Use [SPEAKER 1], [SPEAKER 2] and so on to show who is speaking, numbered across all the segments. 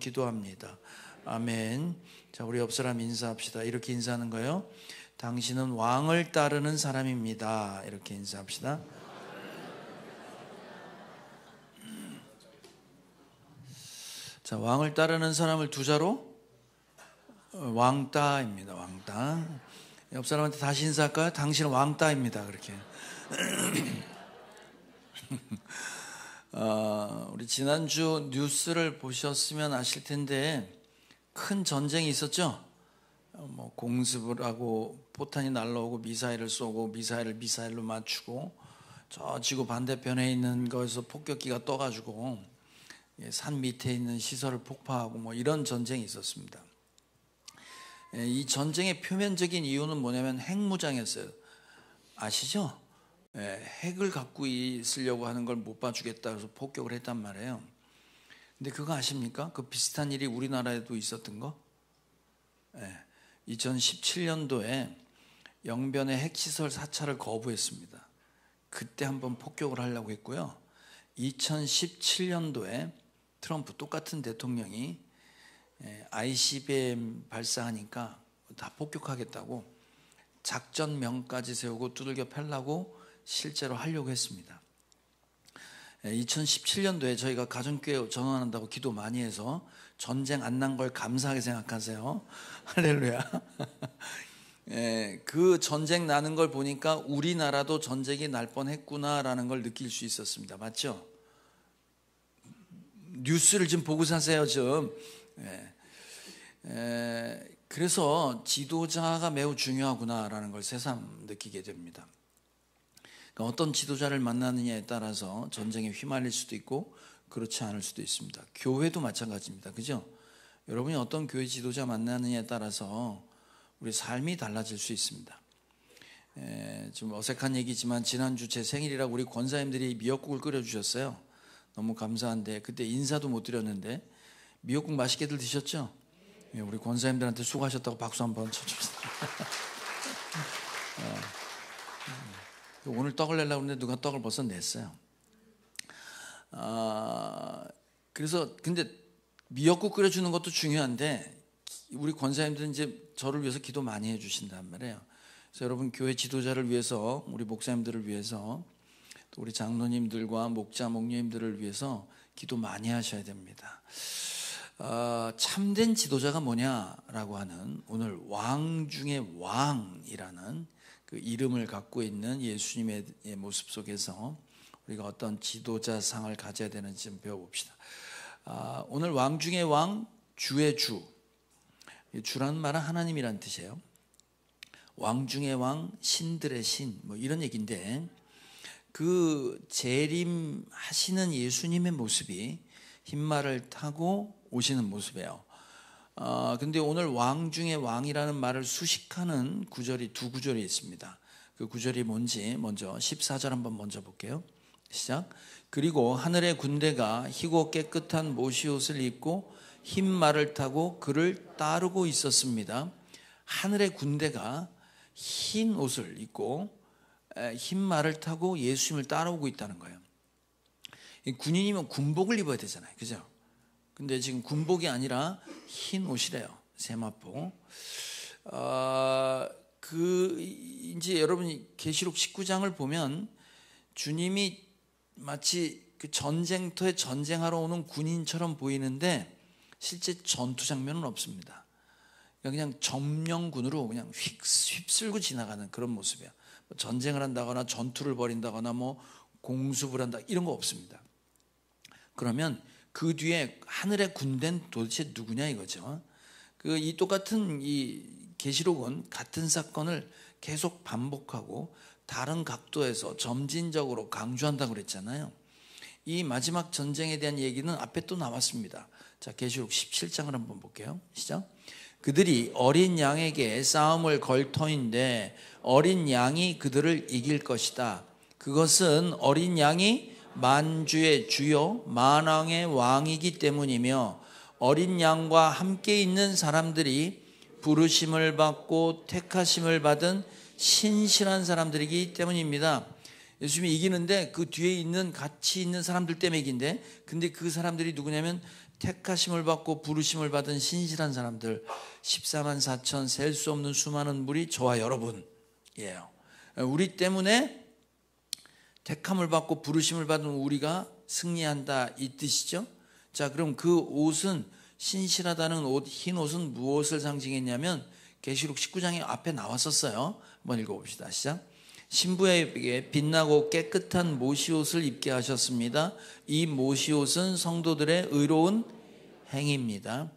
[SPEAKER 1] 기도합니다. 아멘. 자, 우리 옆 사람 인사합시다. 이렇게 인사하는 거예요. 당신은 왕을 따르는 사람입니다. 이렇게 인사합시다. 자, 왕을 따르는 사람을 두 자로 왕따입니다. 왕따. 옆 사람한테 다시 인사할까요? 당신은 왕따입니다. 그렇게. 우리 지난주 뉴스를 보셨으면 아실 텐데 큰 전쟁이 있었죠. 뭐 공습을 하고 포탄이 날라오고 미사일을 쏘고 미사일을 미사일로 맞추고 저 지구 반대편에 있는 거에서 폭격기가 떠가지고 산 밑에 있는 시설을 폭파하고 뭐 이런 전쟁이 있었습니다. 이 전쟁의 표면적인 이유는 뭐냐면 핵무장이었어요. 아시죠? 핵을 갖고 있으려고 하는 걸 못 봐주겠다 그래서 폭격을 했단 말이에요. 근데 그거 아십니까? 그 비슷한 일이 우리나라에도 있었던 거? 2017년도에 영변의 핵시설 사찰을 거부했습니다. 그때 한번 폭격을 하려고 했고요. 2017년도에 트럼프 똑같은 대통령이 ICBM 발사하니까 다 폭격하겠다고 작전명까지 세우고 두들겨 패려고 실제로 하려고 했습니다. 2017년도에 저희가 가정교회 전원한다고 기도 많이 해서 전쟁 안 난 걸 감사하게 생각하세요. 할렐루야. 그 전쟁 나는 걸 보니까 우리나라도 전쟁이 날 뻔했구나라는 걸 느낄 수 있었습니다. 맞죠? 뉴스를 좀 보고 사세요. 좀. 그래서 지도자가 매우 중요하구나라는 걸 새삼 느끼게 됩니다. 그러니까 어떤 지도자를 만나느냐에 따라서 전쟁에 휘말릴 수도 있고 그렇지 않을 수도 있습니다. 교회도 마찬가지입니다. 그죠? 여러분이 어떤 교회 지도자 만나느냐에 따라서 우리 삶이 달라질 수 있습니다. 좀 어색한 얘기지만 지난주 제 생일이라고 우리 권사님들이 미역국을 끓여주셨어요. 너무 감사한데 그때 인사도 못 드렸는데 미역국 맛있게들 드셨죠? 우리 권사님들한테 수고하셨다고 박수 한번 쳐줍시다. 오늘 떡을 내려고 했는데 누가 떡을 벌써 냈어요. 그래서 근데 미역국 끓여주는 것도 중요한데 우리 권사님들은 이제 저를 위해서 기도 많이 해주신단 말이에요. 그래서 여러분 교회 지도자를 위해서 우리 목사님들을 위해서 또 우리 장로님들과 목자 목녀님들을 위해서 기도 많이 하셔야 됩니다. 참된 지도자가 뭐냐라고 하는 오늘 왕 중에 왕이라는 그 이름을 갖고 있는 예수님의 모습 속에서 우리가 어떤 지도자상을 가져야 되는지 좀 배워봅시다. 오늘 왕 중에 왕, 주의 주. 주라는 말은 하나님이란 뜻이에요. 왕 중에 왕, 신들의 신, 뭐 이런 얘기인데 그 재림하시는 예수님의 모습이 흰말을 타고 오시는 모습이에요. 근데 오늘 왕 중에 왕이라는 말을 수식하는 구절이 두 구절이 있습니다. 그 구절이 뭔지 먼저 14절 한번 먼저 볼게요. 시작. 그리고 하늘의 군대가 희고 깨끗한 모시옷을 입고 흰 말을 타고 그를 따르고 있었습니다. 하늘의 군대가 흰 옷을 입고 흰 말을 타고 예수님을 따라오고 있다는 거예요. 군인이면 군복을 입어야 되잖아요. 그죠? 근데 지금 군복이 아니라 흰 옷이래요. 세마포. 이제 여러분이 계시록 19장을 보면 주님이 마치 그 전쟁터에 전쟁하러 오는 군인처럼 보이는데 실제 전투 장면은 없습니다. 그냥 점령군으로 그냥 휩쓸고 지나가는 그런 모습이에요. 전쟁을 한다거나 전투를 벌인다거나 뭐 공습을 한다 이런 거 없습니다. 그러면 그 뒤에 하늘의 군대는 도대체 누구냐 이거죠. 이 똑같은 이 계시록은 같은 사건을 계속 반복하고 다른 각도에서 점진적으로 강조한다고 그랬잖아요. 이 마지막 전쟁에 대한 얘기는 앞에 또 나왔습니다. 자, 계시록 17장을 한번 볼게요. 시작. 그들이 어린 양에게 싸움을 걸 터인데 어린 양이 그들을 이길 것이다. 그것은 어린 양이 만주의 주요 만왕의 왕이기 때문이며 어린 양과 함께 있는 사람들이 부르심을 받고 택하심을 받은 신실한 사람들이기 때문입니다. 예수님이 이기는데 그 뒤에 있는 같이 있는 사람들 때문에 이긴데 근데 그 사람들이 누구냐면 택하심을 받고 부르심을 받은 신실한 사람들 14만 4천 셀 수 없는 수많은 무리 저와 여러분이에요. 우리 때문에 택함을 받고 부르심을 받은 우리가 승리한다 이 뜻이죠. 자, 그럼 그 옷은 신실하다는 옷, 흰 옷은 무엇을 상징했냐면 계시록 19장에 앞에 나왔었어요. 한번 읽어봅시다. 시작. 신부에게 빛나고 깨끗한 모시옷을 입게 하셨습니다. 이 모시옷은 성도들의 의로운 행위입니다.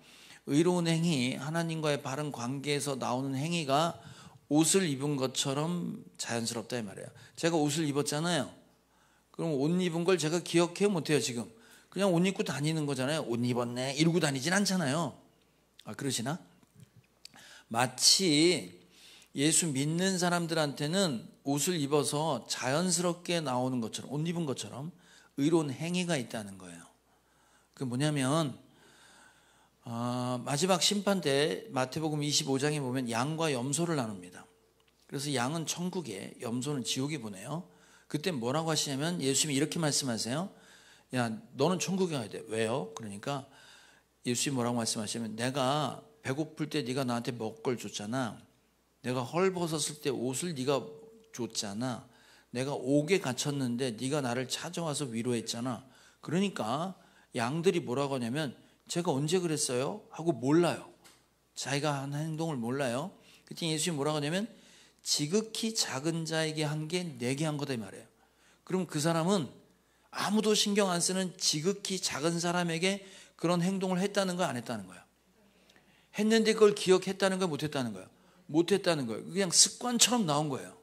[SPEAKER 1] 의로운 행위, 하나님과의 바른 관계에서 나오는 행위가 옷을 입은 것처럼 자연스럽다 이 말이에요. 제가 옷을 입었잖아요. 그럼 옷 입은 걸 제가 기억해요 못해요 지금? 그냥 옷 입고 다니는 거잖아요. 옷 입었네 이러고 다니진 않잖아요. 그러시나? 마치 예수 믿는 사람들한테는 옷을 입어서 자연스럽게 나오는 것처럼, 옷 입은 것처럼 의로운 행위가 있다는 거예요. 그 뭐냐면 마지막 심판 때 마태복음 25장에 보면 양과 염소를 나눕니다. 그래서 양은 천국에, 염소는 지옥에 보내요. 그때 뭐라고 하시냐면 예수님이 이렇게 말씀하세요. 야, 너는 천국에 가야 돼. 왜요? 그러니까 예수님이 뭐라고 말씀하시냐면 내가 배고플 때 네가 나한테 먹을 걸 줬잖아. 내가 헐벗었을 때 옷을 네가 줬잖아. 내가 옥에 갇혔는데 네가 나를 찾아와서 위로했잖아. 그러니까 양들이 뭐라고 하냐면 제가 언제 그랬어요? 하고 몰라요. 자기가 한 행동을 몰라요. 그때 예수님이 뭐라고 하냐면 지극히 작은 자에게 한 게 내게 한 거다 이 말이에요. 그럼 그 사람은 아무도 신경 안 쓰는 지극히 작은 사람에게 그런 행동을 했다는 거야, 안 했다는 거야? 했는데 그걸 기억했다는 거야, 못했다는 거야? 못했다는 거예요. 그냥 습관처럼 나온 거예요.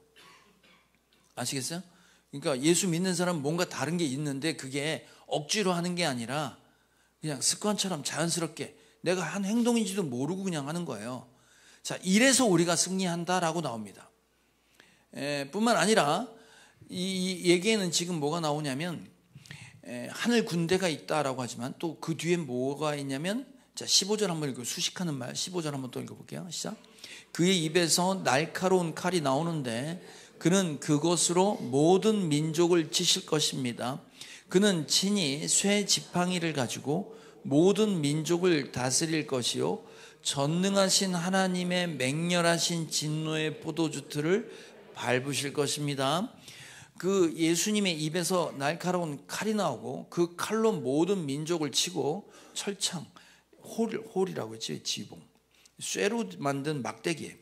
[SPEAKER 1] 아시겠어요? 그러니까 예수 믿는 사람은 뭔가 다른 게 있는데 그게 억지로 하는 게 아니라 그냥 습관처럼 자연스럽게 내가 한 행동인지도 모르고 그냥 하는 거예요. 자, 이래서 우리가 승리한다라고 나옵니다. 뿐만 아니라 이 얘기에는 지금 뭐가 나오냐면 하늘 군대가 있다라고 하지만 또 그 뒤에 뭐가 있냐면 자 15절 한번 읽고 수식하는 말 15절 한번 또 읽어볼게요. 시작. 그의 입에서 날카로운 칼이 나오는데 그는 그것으로 모든 민족을 치실 것입니다. 그는 친히 쇠 지팡이를 가지고 모든 민족을 다스릴 것이요 전능하신 하나님의 맹렬하신 진노의 포도주틀을 밟으실 것입니다. 그 예수님의 입에서 날카로운 칼이 나오고 그 칼로 모든 민족을 치고 철창, 홀이라고 했지, 지붕. 쇠로 만든 막대기,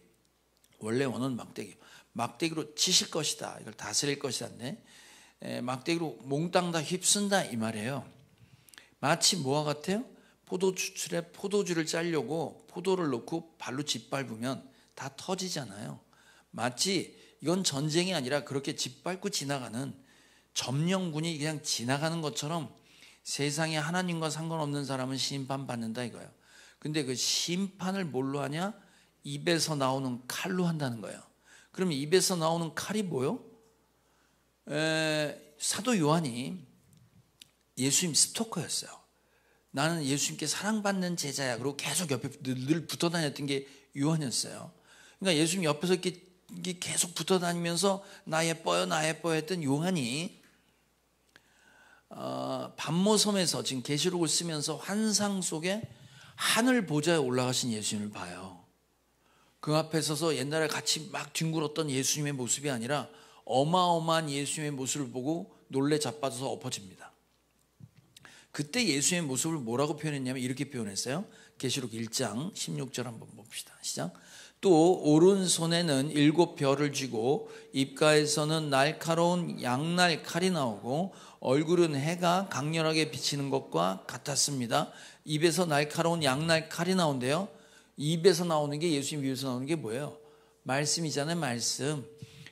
[SPEAKER 1] 원래 원은 막대기로 치실 것이다. 이걸 다스릴 것이다인데 막대기로 몽땅 다 휩쓴다 이 말이에요. 마치 뭐와 같아요? 포도주틀에 포도주를 짜려고 포도를 넣고 발로 짓밟으면 다 터지잖아요. 마치 이건 전쟁이 아니라 그렇게 짓밟고 지나가는 점령군이 그냥 지나가는 것처럼 세상에 하나님과 상관없는 사람은 심판받는다 이거예요. 근데 그 심판을 뭘로 하냐? 입에서 나오는 칼로 한다는 거예요. 그럼 입에서 나오는 칼이 뭐요? 사도 요한이 예수님 스토커였어요. 나는 예수님께 사랑받는 제자야. 그리고 계속 옆에 늘 붙어 다녔던 게 요한이었어요. 그러니까 예수님 옆에서 이렇게 계속 붙어 다니면서 나 예뻐요 나 예뻐요 했던 요한이 반모섬에서 지금 계시록을 쓰면서 환상 속에 하늘 보좌에 올라가신 예수님을 봐요. 그 앞에 서서 옛날에 같이 막 뒹굴었던 예수님의 모습이 아니라 어마어마한 예수님의 모습을 보고 놀래 자빠져서 엎어집니다. 그때 예수님의 모습을 뭐라고 표현했냐면 이렇게 표현했어요. 계시록 1장 16절 한번 봅시다. 시작. 또 오른손에는 7별을 쥐고 입가에서는 날카로운 양날 칼이 나오고 얼굴은 해가 강렬하게 비치는 것과 같았습니다. 입에서 날카로운 양날 칼이 나온대요. 입에서 나오는 게 예수님 입에서 나오는 게 뭐예요? 말씀이잖아요. 말씀.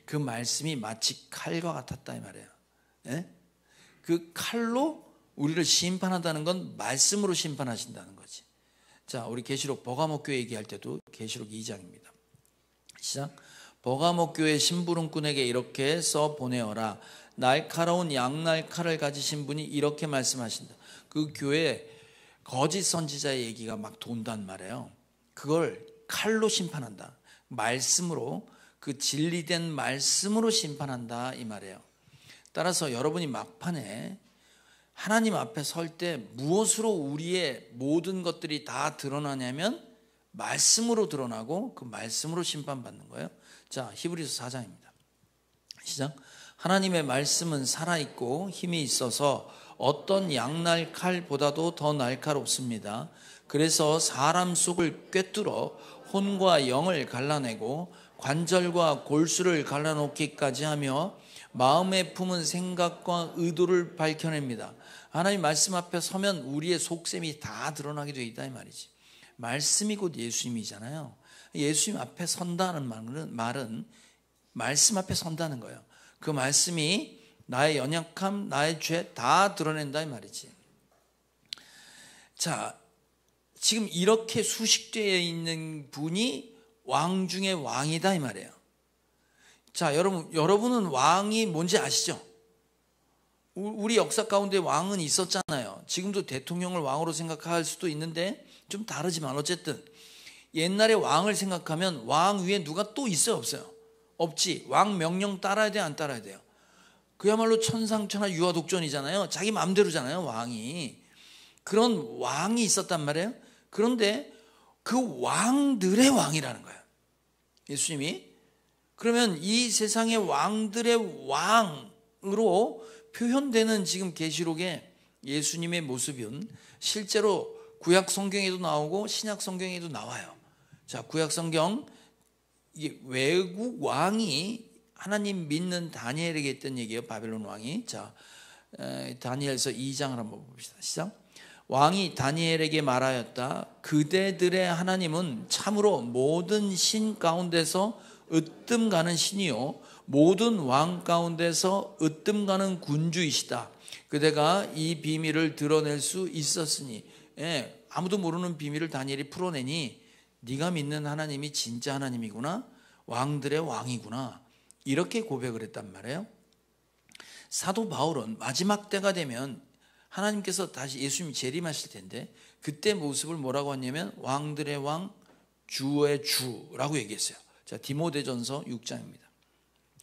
[SPEAKER 1] 그 말씀이 마치 칼과 같았다 이 말이에요. 예? 그 칼로 우리를 심판한다는 건 말씀으로 심판하신다는 거지. 자, 우리 계시록 버가모 교회 얘기할 때도 계시록 2장입니다. 시작. 버가모 교회 심부름꾼에게 이렇게 써 보내어라. 날카로운 양날 칼을 가지신 분이 이렇게 말씀하신다. 그 교회에 거짓 선지자의 얘기가 막 돈단 말이에요. 그걸 칼로 심판한다. 말씀으로, 그 진리된 말씀으로 심판한다 이 말이에요. 따라서 여러분이 막판에 하나님 앞에 설 때 무엇으로 우리의 모든 것들이 다 드러나냐면 말씀으로 드러나고 그 말씀으로 심판받는 거예요. 자, 히브리서 4장입니다. 시작. 하나님의 말씀은 살아있고 힘이 있어서 어떤 양날 칼보다도 더 날카롭습니다. 그래서 사람 속을 꿰뚫어 혼과 영을 갈라내고 관절과 골수를 갈라놓기까지 하며 마음에 품은 생각과 의도를 밝혀냅니다. 하나님 말씀 앞에 서면 우리의 속셈이 다 드러나게 되어 있다 이 말이지. 말씀이 곧 예수님이잖아요. 예수님 앞에 선다는 말은 말씀 앞에 선다는 거예요. 그 말씀이 나의 연약함, 나의 죄 다 드러낸다 이 말이지. 자, 지금 이렇게 수식되어 있는 분이 왕 중에 왕이다 이 말이에요. 자, 여러분은 왕이 뭔지 아시죠? 우리 역사 가운데 왕은 있었잖아요. 지금도 대통령을 왕으로 생각할 수도 있는데 좀 다르지만 어쨌든 옛날에 왕을 생각하면 왕 위에 누가 또 있어요, 없어요? 없지. 왕 명령 따라야 돼, 안 따라야 돼요? 그야말로 천상천하 유아독존이잖아요. 자기 마음대로잖아요, 왕이. 그런 왕이 있었단 말이에요. 그런데 그 왕들의 왕이라는 거예요, 예수님이. 그러면 이 세상의 왕들의 왕으로 표현되는 지금 계시록의 예수님의 모습은 실제로 구약 성경에도 나오고 신약 성경에도 나와요. 자, 구약 성경 이게 외국 왕이 하나님 믿는 다니엘에게 했던 얘기예요. 바벨론 왕이. 자, 다니엘서 2장을 한번 봅시다. 시작. 왕이 다니엘에게 말하였다. 그대들의 하나님은 참으로 모든 신 가운데서 으뜸 가는 신이요 모든 왕 가운데서 으뜸 가는 군주이시다. 그대가 이 비밀을 드러낼 수 있었으니, 아무도 모르는 비밀을 다니엘이 풀어내니 네가 믿는 하나님이 진짜 하나님이구나, 왕들의 왕이구나, 이렇게 고백을 했단 말이에요. 사도 바울은 마지막 때가 되면 하나님께서 다시 예수님이 재림하실 텐데 그때 모습을 뭐라고 했냐면 왕들의 왕, 주의 주라고 얘기했어요. 자, 디모데전서 6장입니다.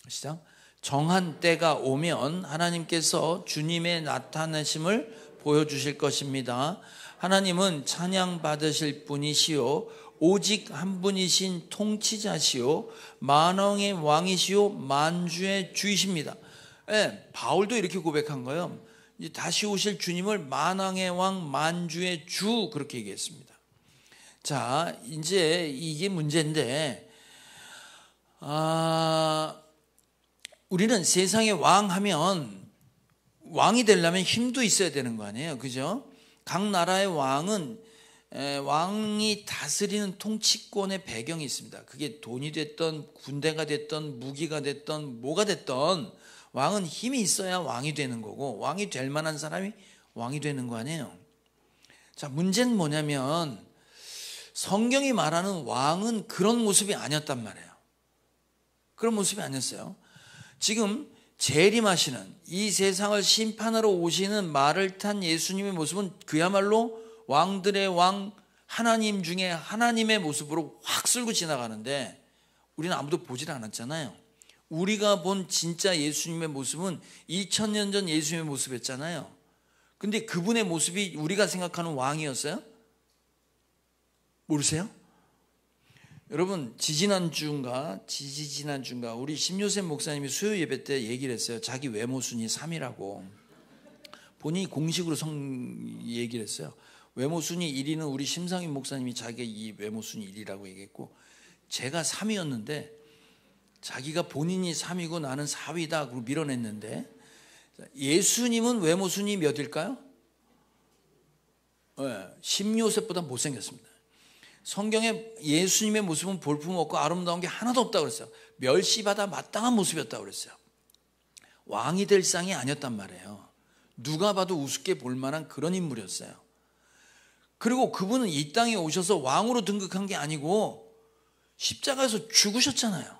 [SPEAKER 1] 시작. 정한 때가 오면 하나님께서 주님의 나타나심을 보여주실 것입니다. 하나님은 찬양 받으실 분이시요 오직 한 분이신 통치자시요 만왕의 왕이시요 만주의 주이십니다. 바울도 이렇게 고백한 거예요. 이제 다시 오실 주님을 만왕의 왕 만주의 주 그렇게 얘기했습니다. 자, 이제 이게 문제인데 우리는 세상의 왕 하면 왕이 되려면 힘도 있어야 되는 거 아니에요, 그죠? 각 나라의 왕은 왕이 다스리는 통치권의 배경이 있습니다. 그게 돈이 됐던 군대가 됐던 무기가 됐던 뭐가 됐던 왕은 힘이 있어야 왕이 되는 거고 왕이 될 만한 사람이 왕이 되는 거 아니에요. 자, 문제는 뭐냐면 성경이 말하는 왕은 그런 모습이 아니었단 말이에요. 그런 모습이 아니었어요. 지금 재림하시는 이 세상을 심판하러 오시는 말을 탄 예수님의 모습은 그야말로 왕들의 왕 하나님 중에 하나님의 모습으로 확 쓸고 지나가는데 우리는 아무도 보질 않았잖아요. 우리가 본 진짜 예수님의 모습은 2000년 전 예수님의 모습이었잖아요. 근데 그분의 모습이 우리가 생각하는 왕이었어요? 모르세요? 여러분, 지지난주인가 우리 심요셉 목사님이 수요 예배 때 얘기를 했어요. 자기 외모 순위 3위라고. 본인이 공식으로 얘기를 했어요. 외모 순위 1위는 우리 심상인 목사님이 자기 이 외모 순위 1위라고 얘기했고, 제가 3위였는데 자기가 본인이 3위고 나는 4위다 그러고 밀어냈는데, 예수님은 외모 순위 몇일까요? 심요셉보다 못생겼습니다. 성경에 예수님의 모습은 볼품없고 아름다운 게 하나도 없다고 그랬어요. 멸시받아 마땅한 모습이었다고 그랬어요. 왕이 될 상이 아니었단 말이에요. 누가 봐도 우습게 볼 만한 그런 인물이었어요. 그리고 그분은 이 땅에 오셔서 왕으로 등극한 게 아니고 십자가에서 죽으셨잖아요.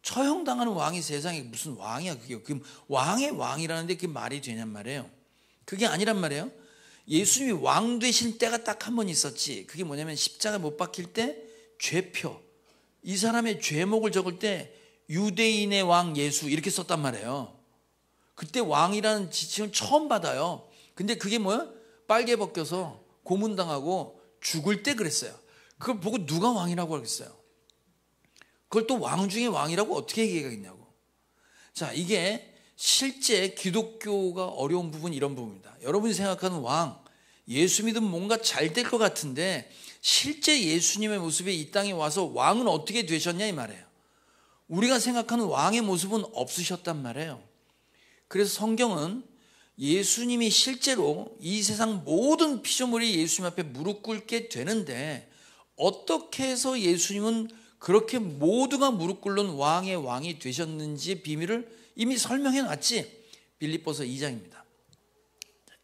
[SPEAKER 1] 처형당하는 왕이 세상에 무슨 왕이야 그게. 그럼 왕의 왕이라는데 그게 말이 되냔 말이에요. 그게 아니란 말이에요. 예수님이 왕 되신 때가 딱 한 번 있었지. 그게 뭐냐면 십자가 못 박힐 때 죄표, 이 사람의 죄목을 적을 때 유대인의 왕 예수 이렇게 썼단 말이에요. 그때 왕이라는 지칭을 처음 받아요. 근데 그게 뭐야? 빨개 벗겨서 고문당하고 죽을 때 그랬어요. 그걸 보고 누가 왕이라고 하겠어요? 그걸 또 왕 중에 왕이라고 어떻게 얘기하겠냐고. 자, 이게 실제 기독교가 어려운 부분이 이런 부분입니다. 여러분이 생각하는 왕, 예수 믿으면 뭔가 잘 될 것 같은데 실제 예수님의 모습에 이 땅에 와서 왕은 어떻게 되셨냐 이 말이에요. 우리가 생각하는 왕의 모습은 없으셨단 말이에요. 그래서 성경은 예수님이 실제로 이 세상 모든 피조물이 예수님 앞에 무릎 꿇게 되는데 어떻게 해서 예수님은 그렇게 모두가 무릎 꿇는 왕의 왕이 되셨는지 비밀을 이미 설명해 놨지. 빌립보서 2장입니다.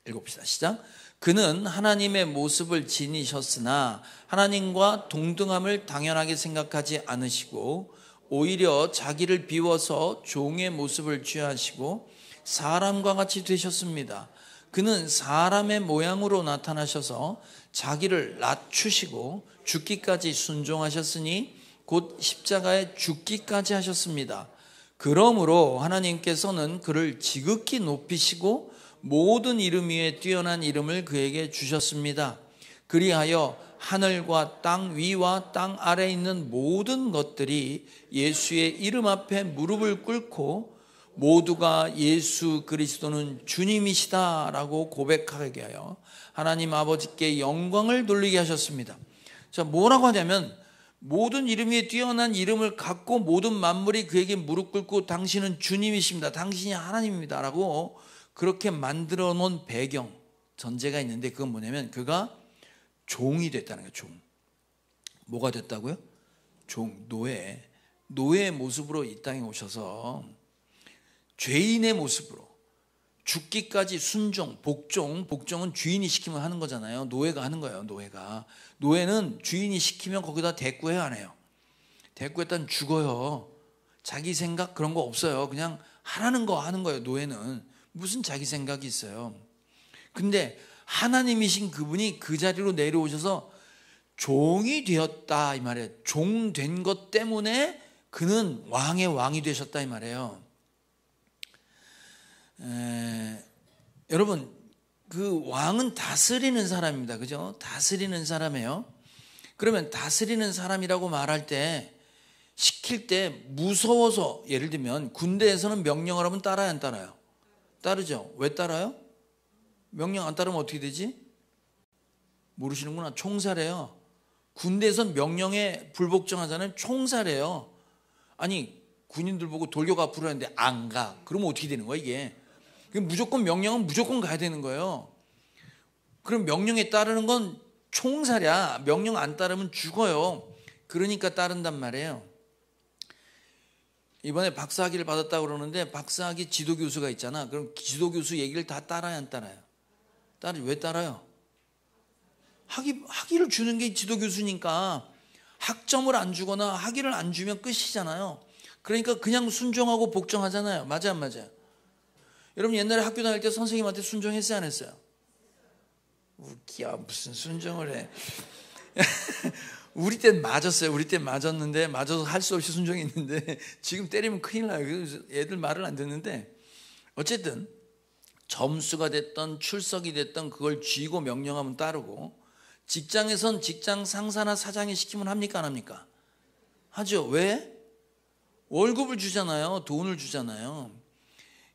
[SPEAKER 1] 읽어봅시다. 시작. 그는 하나님의 모습을 지니셨으나 하나님과 동등함을 당연하게 생각하지 않으시고 오히려 자기를 비워서 종의 모습을 취하시고 사람과 같이 되셨습니다. 그는 사람의 모양으로 나타나셔서 자기를 낮추시고 죽기까지 순종하셨으니 곧 십자가에 죽기까지 하셨습니다. 그러므로 하나님께서는 그를 지극히 높이시고 모든 이름 위에 뛰어난 이름을 그에게 주셨습니다. 그리하여 하늘과 땅 위와 땅 아래에 있는 모든 것들이 예수의 이름 앞에 무릎을 꿇고 모두가 예수 그리스도는 주님이시다라고 고백하게 하여 하나님 아버지께 영광을 돌리게 하셨습니다. 자, 뭐라고 하냐면 모든 이름 위에 뛰어난 이름을 갖고 모든 만물이 그에게 무릎 꿇고 당신은 주님이십니다. 당신이 하나님입니다. 라고 그렇게 만들어 놓은 배경, 전제가 있는데 그건 뭐냐면 그가 종이 됐다는 거예요. 종. 뭐가 됐다고요? 종, 노예의 모습으로 이 땅에 오셔서 죄인의 모습으로 죽기까지 순종, 복종은 주인이 시키면 하는 거잖아요. 노예가 하는 거예요. 노예는 주인이 시키면 거기다 대꾸해요, 안 해요? 대꾸했다는 죽어요. 자기 생각 그런 거 없어요. 그냥 하라는 거 하는 거예요. 노예는 무슨 자기 생각이 있어요. 근데 하나님이신 그분이 그 자리로 내려오셔서 종이 되었다 이 말이에요. 종 된 것 때문에 그는 왕의 왕이 되셨다 이 말이에요. 여러분, 그 왕은 다스리는 사람입니다. 그죠? 다스리는 사람이에요. 그러면 다스리는 사람이라고 말할 때, 시킬 때 무서워서, 예를 들면 군대에서는 명령을 하면 따라야 안 따라요? 따르죠. 왜 따라요? 명령 안 따르면 어떻게 되지? 모르시는구나. 총살해요. 군대에서는 명령에 불복종하잖아요. 총살해요. 아니, 군인들 보고 돌려가 부르는데 안 가. 그러면 어떻게 되는 거야 이게? 무조건 명령은 무조건 가야 되는 거예요. 그럼 명령에 따르는 건 총살이야. 명령 안 따르면 죽어요. 그러니까 따른단 말이에요. 이번에 박사학위를 받았다고 그러는데 박사학위 지도교수가 있잖아. 그럼 지도교수 얘기를 다 따라야 안 따라요? 왜 따라요? 학위를 주는 게 지도교수니까 학점을 안 주거나 학위를 안 주면 끝이잖아요. 그러니까 그냥 순종하고 복종하잖아요. 맞아 안 맞아요? 여러분 옛날에 학교 다닐 때 선생님한테 순종했어요 안 했어요? 웃기야 무슨 순종을 해. 우리 땐 맞았어요. 우리 땐 맞았는데 맞아서 할 수 없이 순종했는데 지금 때리면 큰일 나요. 그래서 애들 말을 안 듣는데 어쨌든 점수가 됐던 출석이 됐던 그걸 쥐고 명령하면 따르고 직장에선 직장 상사나 사장이 시키면 합니까 안 합니까? 하죠. 왜? 월급을 주잖아요. 돈을 주잖아요.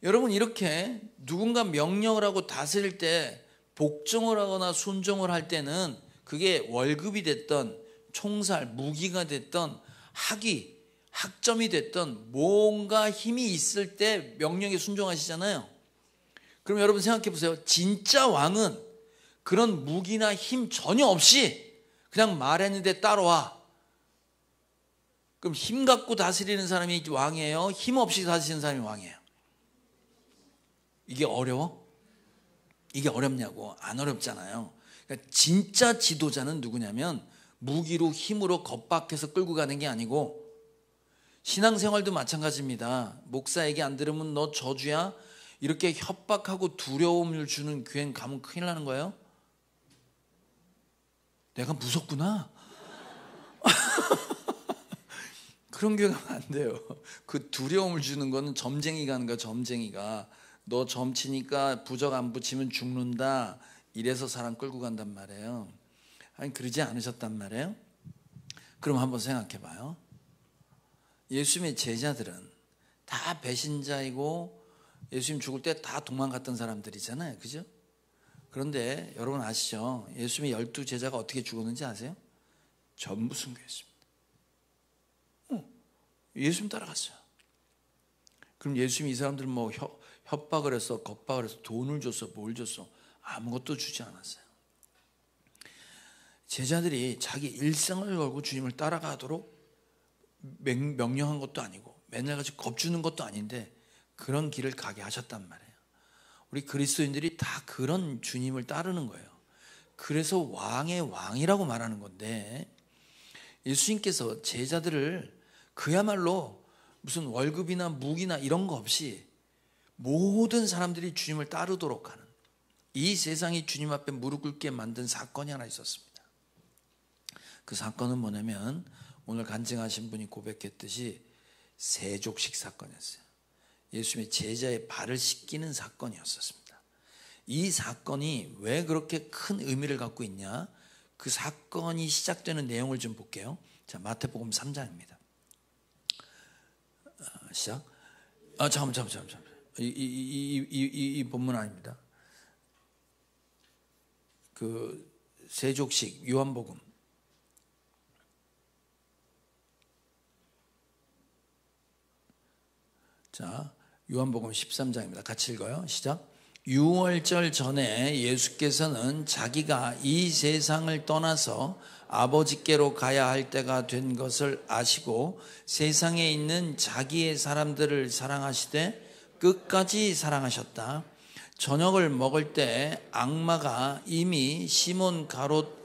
[SPEAKER 1] 여러분 이렇게 누군가 명령을 하고 다스릴 때 복종을 하거나 순종을 할 때는 그게 월급이 됐던 총살, 무기가 됐던 학위, 학점이 됐던 뭔가 힘이 있을 때 명령에 순종하시잖아요. 그럼 여러분 생각해 보세요. 진짜 왕은 그런 무기나 힘 전혀 없이 그냥 말했는데 따라와. 그럼 힘 갖고 다스리는 사람이 왕이에요? 힘 없이 다스리는 사람이 왕이에요? 이게 어려워? 이게 어렵냐고? 안 어렵잖아요. 그러니까 진짜 지도자는 누구냐면 무기로 힘으로 겁박해서 끌고 가는 게 아니고 신앙생활도 마찬가지입니다. 목사 얘기 안 들으면 너 저주야? 이렇게 협박하고 두려움을 주는 교회 가면 큰일 나는 거예요. 내가 무섭구나. 그런 교회 가면 안 돼요. 그 두려움을 주는 거는 점쟁이가 하는 거야. 점쟁이가. 너 점치니까 부적 안 붙이면 죽는다. 이래서 사람 끌고 간단 말이에요. 아니 그러지 않으셨단 말이에요. 그럼 한번 생각해 봐요. 예수님의 제자들은 다 배신자이고 예수님 죽을 때 다 도망갔던 사람들이잖아요. 그죠? 그런데 여러분 아시죠? 예수님의 12제자가 어떻게 죽었는지 아세요? 전부 순교했습니다. 예수님 따라갔어요. 그럼 예수님이 이 사람들 뭐 협박을 해서 겁박을 해서 돈을 줬어 뭘 줬어? 아무것도 주지 않았어요. 제자들이 자기 일생을 걸고 주님을 따라가도록 명령한 것도 아니고 맨날 같이 겁주는 것도 아닌데 그런 길을 가게 하셨단 말이에요. 우리 그리스도인들이 다 그런 주님을 따르는 거예요. 그래서 왕의 왕이라고 말하는 건데 예수님께서 제자들을 그야말로 무슨 월급이나 무기나 이런 거 없이 모든 사람들이 주님을 따르도록 하는 이 세상이 주님 앞에 무릎 꿇게 만든 사건이 하나 있었습니다. 그 사건은 뭐냐면 오늘 간증하신 분이 고백했듯이 세족식 사건이었어요. 예수님의 제자의 발을 씻기는 사건이었었습니다. 이 사건이 왜 그렇게 큰 의미를 갖고 있냐? 그 사건이 시작되는 내용을 좀 볼게요. 자, 마태복음 3장입니다. 시작. 잠깐만. 이 본문 아닙니다. 그 세족식 요한복음. 자, 요한복음 13장입니다. 같이 읽어요. 시작. 유월절 전에 예수께서는 자기가 이 세상을 떠나서 아버지께로 가야 할 때가 된 것을 아시고 세상에 있는 자기의 사람들을 사랑하시되 끝까지 사랑하셨다. 저녁을 먹을 때 악마가 이미 시몬 가롯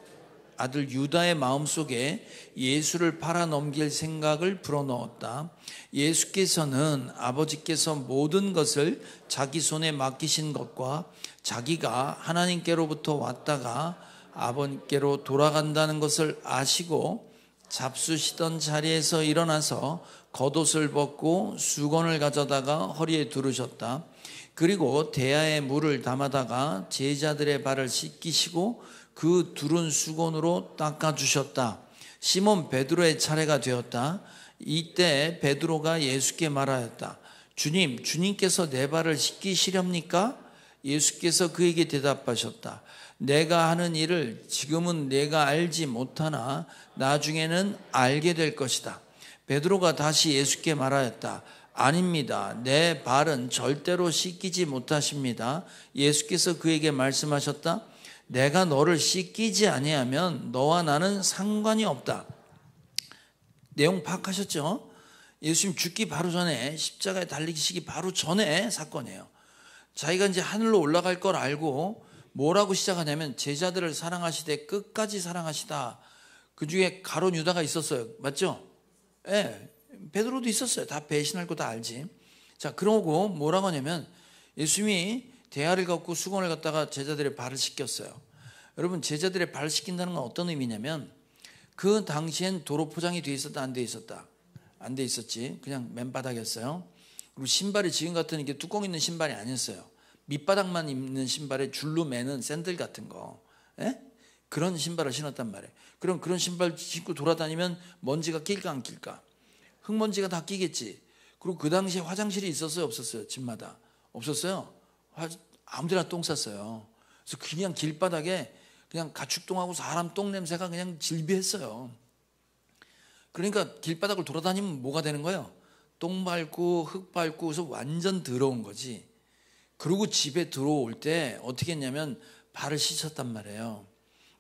[SPEAKER 1] 아들 유다의 마음속에 예수를 팔아넘길 생각을 불어넣었다. 예수께서는 아버지께서 모든 것을 자기 손에 맡기신 것과 자기가 하나님께로부터 왔다가 아버지께로 돌아간다는 것을 아시고 잡수시던 자리에서 일어나서 겉옷을 벗고 수건을 가져다가 허리에 두르셨다. 그리고 대야에 물을 담아다가 제자들의 발을 씻기시고 그 두른 수건으로 닦아주셨다. 시몬 베드로의 차례가 되었다. 이때 베드로가 예수께 말하였다. 주님, 주님께서 내 발을 씻기시렵니까? 예수께서 그에게 대답하셨다. 내가 하는 일을 지금은 내가 알지 못하나 나중에는 알게 될 것이다. 베드로가 다시 예수께 말하였다. 아닙니다. 내 발은 절대로 씻기지 못하십니다. 예수께서 그에게 말씀하셨다. 내가 너를 씻기지 아니하면 너와 나는 상관이 없다. 내용 파악하셨죠? 예수님 죽기 바로 전에 십자가에 달리시기 바로 전에 사건이에요. 자기가 이제 하늘로 올라갈 걸 알고 뭐라고 시작하냐면 제자들을 사랑하시되 끝까지 사랑하시다. 그 중에 가룟 유다가 있었어요. 맞죠? 예, 베드로도 있었어요. 다 배신할 거 다 알지. 자, 그러고 뭐라고 하냐면 예수님이 대야를 갖고 수건을 갖다가 제자들의 발을 씻겼어요. 여러분, 제자들의 발을 씻긴다는 건 어떤 의미냐면 그 당시엔 도로 포장이 돼 있었다 안 돼 있었다? 안 돼 있었지. 그냥 맨바닥이었어요. 그리고 신발이 지금 같은 이게 뚜껑 있는 신발이 아니었어요. 밑바닥만 있는 신발에 줄로 매는 샌들 같은 거. 예? 그런 신발을 신었단 말이에요. 그럼 그런 신발 신고 돌아다니면 먼지가 낄까 안 낄까? 흙먼지가 다 끼겠지. 그리고 그 당시에 화장실이 있었어요 없었어요? 집마다. 없었어요. 아무 데나 똥 쌌어요. 그래서 그냥 길바닥에 그냥 가축똥하고 사람 똥 냄새가 그냥 질비했어요. 그러니까 길바닥을 돌아다니면 뭐가 되는 거예요? 똥 밟고 흙 밟고 그래서 완전 더러운 거지. 그리고 집에 들어올 때 어떻게 했냐면 발을 씻었단 말이에요.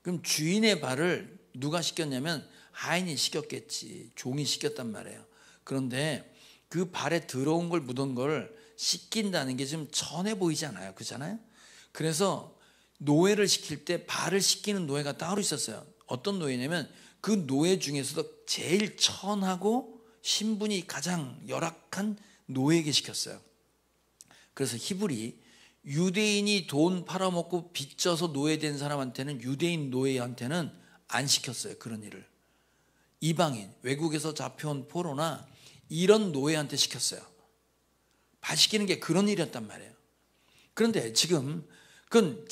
[SPEAKER 1] 그럼 주인의 발을 누가 씻겼냐면 하인이 씻겼겠지. 종이 씻겼단 말이에요. 그런데 그 발에 더러운 걸 묻은 걸 씻긴다는 게 좀 천해 보이지 않아요? 그렇잖아요? 그래서 노예를 시킬 때 발을 씻기는 노예가 따로 있었어요. 어떤 노예냐면 그 노예 중에서도 제일 천하고 신분이 가장 열악한 노예에게 시켰어요. 그래서 히브리 유대인이 돈 팔아먹고 빚져서 노예된 사람한테는 유대인 노예한테는 안 시켰어요. 그런 일을. 이방인, 외국에서 잡혀온 포로나 이런 노예한테 시켰어요. 발 씻기는 게 그런 일이었단 말이에요. 그런데 지금 그건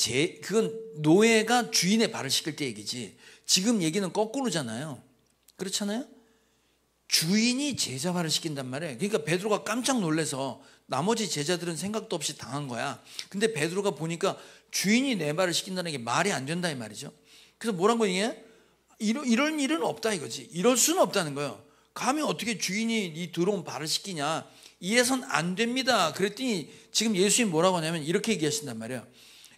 [SPEAKER 1] 노예가 주인의 발을 씻길 때 얘기지. 지금 얘기는 거꾸로잖아요. 그렇잖아요. 주인이 제자 발을 씻긴단 말이에요. 그러니까 베드로가 깜짝 놀라서 나머지 제자들은 생각도 없이 당한 거야. 근데 베드로가 보니까 주인이 내 발을 씻긴다는 게 말이 안 된다 이 말이죠. 그래서 뭐란 거예요? 이런 일은 없다 이거지. 이럴 수는 없다는 거예요. 감히 어떻게 주인이 이 더러운 발을 씻기냐. 이래선 안 됩니다. 그랬더니 지금 예수님이 뭐라고 하냐면 이렇게 얘기하신단 말이에요.